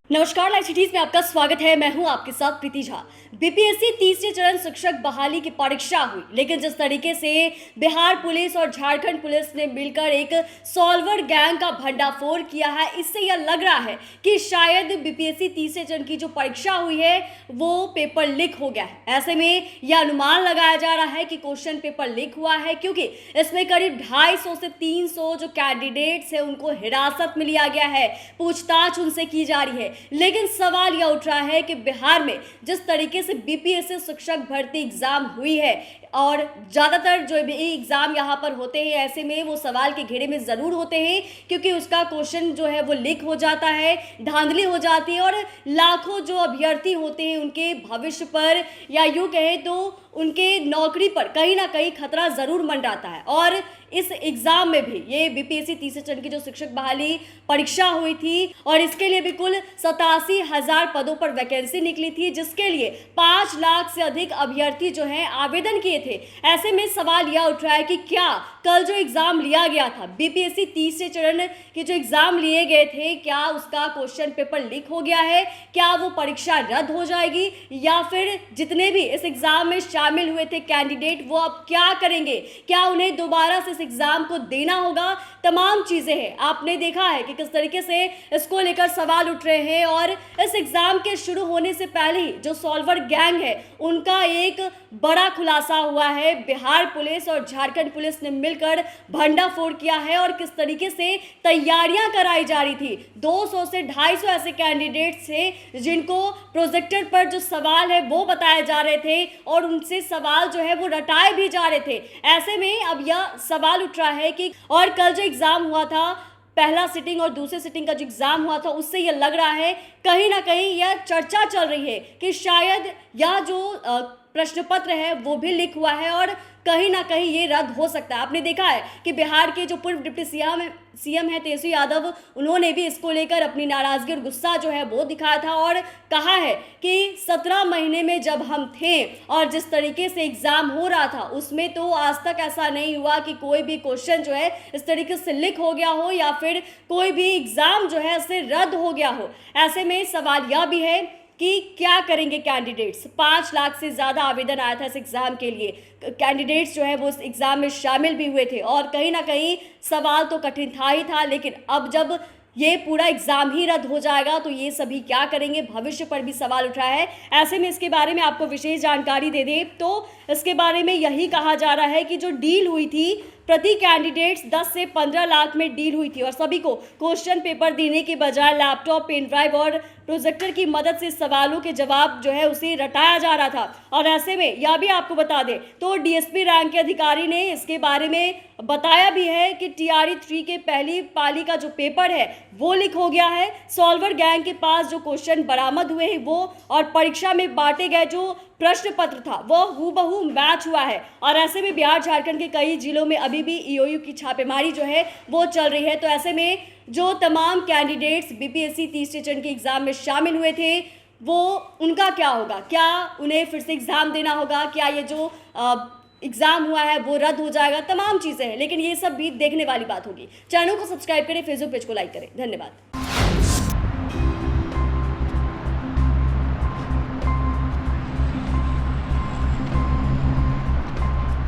नमस्कार, live cities में आपका स्वागत है। मैं हूं आपके साथ प्रीति झा। बीपीएससी तीसरे चरण शिक्षक बहाली की परीक्षा हुई, लेकिन जिस तरीके से बिहार पुलिस और झारखंड पुलिस ने मिलकर एक सॉल्वर गैंग का भंडाफोड़ किया है, इससे यह लग रहा है कि शायद बीपीएससी तीसरे चरण की जो परीक्षा हुई है वो पेपर लीक हो गया है। ऐसे में यह अनुमान लगाया जा रहा है कि क्वेश्चन पेपर लीक हुआ है, क्योंकि इसमें करीब 250 से 300 जो कैंडिडेट्स है उनको हिरासत में लिया गया है, पूछताछ उनसे की जा रही है। लेकिन सवाल यह उठ रहा है कि बिहार में जिस तरीके से बीपीएससी शिक्षक भर्ती एग्जाम हुई है और ज़्यादातर जो भी एग्ज़ाम यहाँ पर होते हैं, ऐसे में वो सवाल के घेरे में ज़रूर होते हैं, क्योंकि उसका क्वेश्चन जो है वो लीक हो जाता है, धांधली हो जाती है और लाखों जो अभ्यर्थी होते हैं उनके भविष्य पर या यूँ कहें तो उनके नौकरी पर कहीं ना कहीं खतरा ज़रूर मंडराता है। और इस एग्ज़ाम में भी ये बीपीएससी तीसरे चरण की जो शिक्षक बहाली परीक्षा हुई थी और इसके लिए भी कुल 87,000 पदों पर वैकेंसी निकली थी, जिसके लिए 5 लाख से अधिक अभ्यर्थी जो हैं आवेदन किए थे। ऐसे में सवाल यह उठ रहा है कि क्या कल जो एग्ज़ाम लिया गया था, बीपीएससी तीसरे चरण के जो एग्ज़ाम लिए गए थे, क्या उसका क्वेश्चन पेपर लीक हो गया है? क्या वो परीक्षा रद्द हो जाएगी, या फिर जितने भी इस एग्ज़ाम में शामिल हुए थे कैंडिडेट वो अब क्या करेंगे? क्या उन्हें दोबारा से इस एग्ज़ाम को देना होगा? तमाम चीज़ें हैं। आपने देखा है कि किस तरीके से इसको लेकर सवाल उठ रहे हैं और इस एग्ज़ाम के शुरू होने से पहले ही जो सॉल्वर गैंग है उनका एक बड़ा खुलासा हुआ है। बिहार पुलिस और झारखंड पुलिस ने मिलकर भंडाफोड़ किया है और किस तरीके से तैयारियां कराई जा रही थी। 200 से 250 ऐसे कैंडिडेट्स थे जिनको प्रोजेक्टर पर जो सवाल है वो बताए जा रहे थे और उनसे सवाल जो है वो रटाए भी जा रहे थे। ऐसे में अब यह सवाल उठ रहा है कि और कल जो एग्जाम हुआ था, पहला सिटिंग और दूसरे सिटिंग का जो एग्जाम हुआ था, उससे यह लग रहा है कहीं ना कहीं यह चर्चा चल रही है कि शायद यह जो प्रश्न पत्र है वो भी लीक हुआ है और कहीं ना कहीं ये रद्द हो सकता है। आपने देखा है कि बिहार के जो पूर्व डिप्टी सीएम है तेजस्वी यादव, उन्होंने भी इसको लेकर अपनी नाराजगी और गुस्सा जो है वो दिखाया था और कहा है कि 17 महीने में जब हम थे और जिस तरीके से एग्जाम हो रहा था उसमें तो आज तक ऐसा नहीं हुआ कि कोई भी क्वेश्चन जो है इस तरीके से लीक हो गया हो या फिर कोई भी एग्जाम जो है इससे रद्द हो गया हो। ऐसे में सवाल यह भी है कि क्या करेंगे कैंडिडेट्स। 5 लाख से ज़्यादा आवेदन आया था इस एग्ज़ाम के लिए, कैंडिडेट्स जो है वो इस एग्ज़ाम में शामिल भी हुए थे और कहीं ना कहीं सवाल तो कठिन था ही था। लेकिन अब जब ये पूरा एग्ज़ाम ही रद्द हो जाएगा तो ये सभी क्या करेंगे, भविष्य पर भी सवाल उठ रहा है। ऐसे में इसके बारे में आपको विशेष जानकारी दे दें तो इसके बारे में यही कहा जा रहा है कि जो डील हुई थी प्रति कैंडिडेट्स 10 से 15 लाख में डील हुई थी और सभी को क्वेश्चन पेपर देने के बजाय लैपटॉप, पेन ड्राइव और प्रोजेक्टर की मदद से सवालों के जवाब जो है उसे रटाया जा रहा था। और ऐसे में यह भी आपको बता दें तो डीएसपी रैंक के अधिकारी ने इसके बारे में बताया भी है कि टीआरई 3 के पहली पाली का जो पेपर है वो लीक हो गया है। सॉल्वर गैंग के पास जो क्वेश्चन बरामद हुए हैं वो और परीक्षा में बांटे गए जो प्रश्न पत्र था वो हूबहू मैच हुआ है। और ऐसे में बिहार झारखंड के कई जिलों में अभी भी ईओयू की छापेमारी जो है वो चल रही है। तो ऐसे में जो तमाम कैंडिडेट्स बीपीएससी तीसरे चरण के एग्जाम में शामिल हुए थे वो उनका क्या होगा? क्या उन्हें फिर से एग्जाम देना होगा? क्या ये जो एग्जाम हुआ है वो रद्द हो जाएगा? तमाम चीज़ें हैं, लेकिन ये सब भी देखने वाली बात होगी। चैनल को सब्सक्राइब करें, फेसबुक पेज को लाइक करें। धन्यवाद।